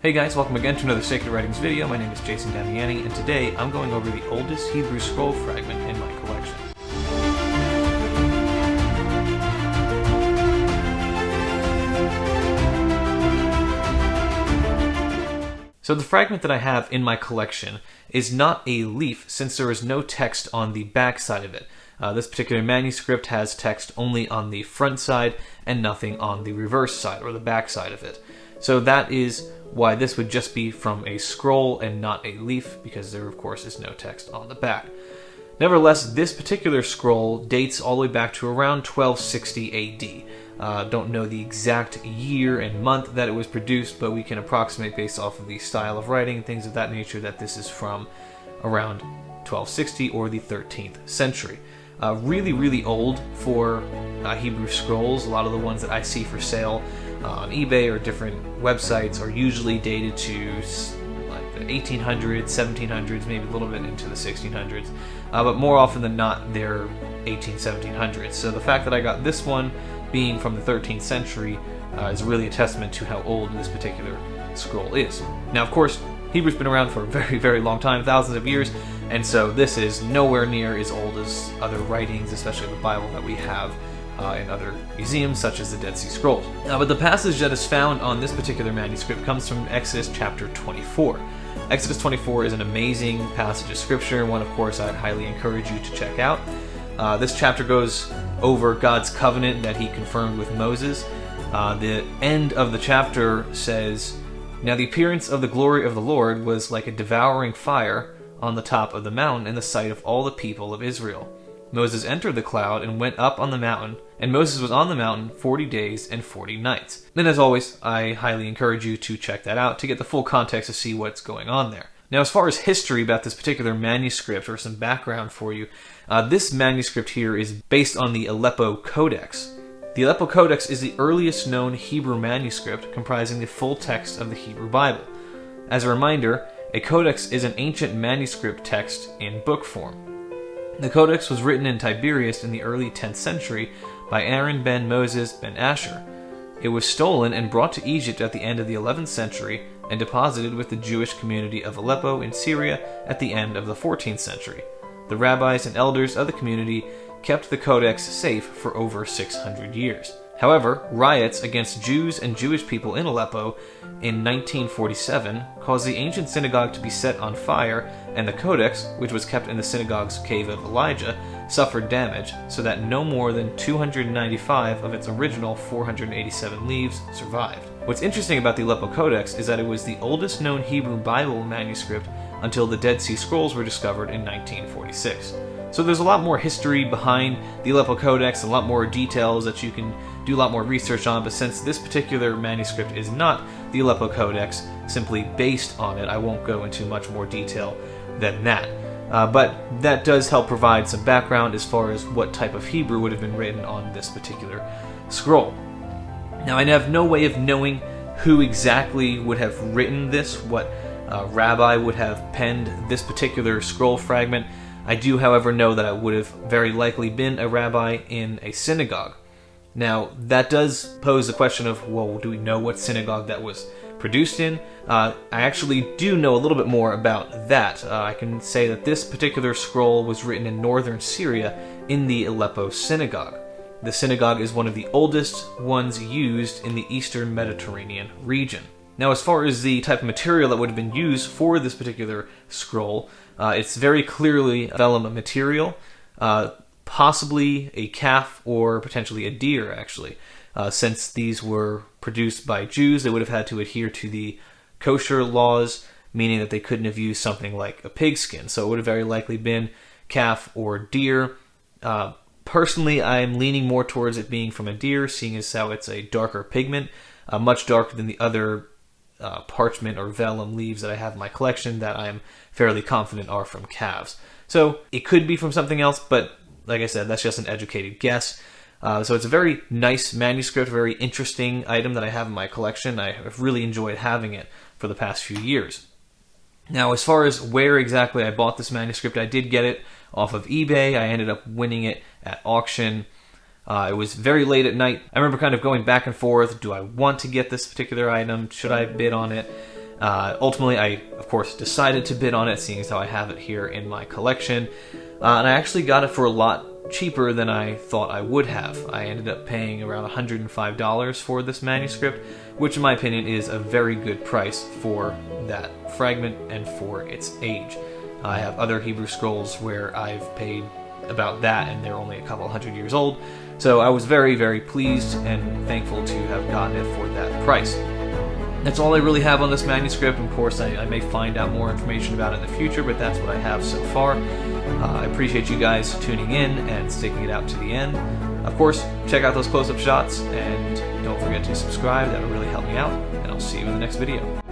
Hey guys, welcome again to another Sacred Writings video. My name is Jason Damiani, and today I'm going over the oldest Hebrew scroll fragment in my collection. So the fragment that I have in my collection is not a leaf, since there is no text on the back side of it. This particular manuscript has text only on the front side and nothing on the reverse side or the back side of it. So that is why this would just be from a scroll and not a leaf, because there of course is no text on the back. Nevertheless, this particular scroll dates all the way back to around 1260 AD. Don't know the exact year and month that it was produced, but we can approximate based off of the style of writing and things of that nature that this is from around 1260 or the 13th century. Really old for Hebrew scrolls. A lot of the ones that I see for sale on eBay or different websites are usually dated to like the 1800s, 1700s, maybe a little bit into the 1600s, but more often than not they're 1700s. So the fact that I got this one being from the 13th century is really a testament to how old this particular scroll is. Now of course, Hebrew's been around for a very long time, thousands of years, and so this is nowhere near as old as other writings, especially the Bible that we have in other museums, such as the Dead Sea Scrolls. But the passage that is found on this particular manuscript comes from Exodus chapter 24. Exodus 24 is an amazing passage of scripture, one of course I'd highly encourage you to check out. This chapter goes over God's covenant that he confirmed with Moses. The end of the chapter says, "Now the appearance of the glory of the Lord was like a devouring fire on the top of the mountain in the sight of all the people of Israel. Moses entered the cloud and went up on the mountain, and Moses was on the mountain 40 days and 40 nights. And as always, I highly encourage you to check that out to get the full context to see what's going on there. Now, as far as history about this particular manuscript, or some background for you, this manuscript here is based on the Aleppo Codex. The Aleppo Codex is the earliest known Hebrew manuscript comprising the full text of the Hebrew Bible. As a reminder, a codex is an ancient manuscript text in book form. The Codex was written in Tiberias in the early 10th century by Aaron ben Moses ben Asher. It was stolen and brought to Egypt at the end of the 11th century and deposited with the Jewish community of Aleppo in Syria at the end of the 14th century. The rabbis and elders of the community kept the Codex safe for over 600 years. However, riots against Jews and Jewish people in Aleppo in 1947 caused the ancient synagogue to be set on fire, and the Codex, which was kept in the synagogue's Cave of Elijah, suffered damage, so that no more than 295 of its original 487 leaves survived. What's interesting about the Aleppo Codex is that it was the oldest known Hebrew Bible manuscript until the Dead Sea Scrolls were discovered in 1946. So there's a lot more history behind the Aleppo Codex, a lot more details that you can do a lot more research on, but since this particular manuscript is not the Aleppo Codex, simply based on it, I won't go into much more detail than that. But that does help provide some background as far as what type of Hebrew would have been written on this particular scroll. Now, I have no way of knowing who exactly would have written this, what rabbi would have penned this particular scroll fragment. I do, however, know that it would have very likely been a rabbi in a synagogue. Now, that does pose the question of, well, do we know what synagogue that was produced in? I actually do know a little bit more about that. I can say that this particular scroll was written in northern Syria in the Aleppo synagogue. The synagogue is one of the oldest ones used in the eastern Mediterranean region. Now, as far as the type of material that would have been used for this particular scroll, it's very clearly vellum material, possibly a calf or potentially a deer, actually. Since these were produced by Jews, they would have had to adhere to the kosher laws, meaning that they couldn't have used something like a pigskin. So it would have very likely been calf or deer. Personally, I'm leaning more towards it being from a deer, seeing as how it's a darker pigment, much darker than the other parchment or vellum leaves that I have in my collection that I'm fairly confident are from calves. So it could be from something else, but like I said, that's just an educated guess. So it's a very nice manuscript, very interesting item that I have in my collection. I've really enjoyed having it for the past few years. Now, as far as where exactly I bought this manuscript, I did get it off of eBay. I ended up winning it at auction. It was very late at night. I remember kind of going back and forth. Do I want to get this particular item? Should I bid on it? Ultimately, I, of course, decided to bid on it, seeing as how I have it here in my collection. And I actually got it for a lot cheaper than I thought I would have. I ended up paying around $105 for this manuscript, which in my opinion is a very good price for that fragment and for its age. I have other Hebrew scrolls where I've paid about that and they're only a couple hundred years old, so I was very, very pleased and thankful to have gotten it for that price. That's all I really have on this manuscript. Of course, I may find out more information about it in the future, but that's what I have so far. I appreciate you guys tuning in and sticking it out to the end. Of course, check out those close-up shots, and don't forget to subscribe. That would really help me out, and I'll see you in the next video.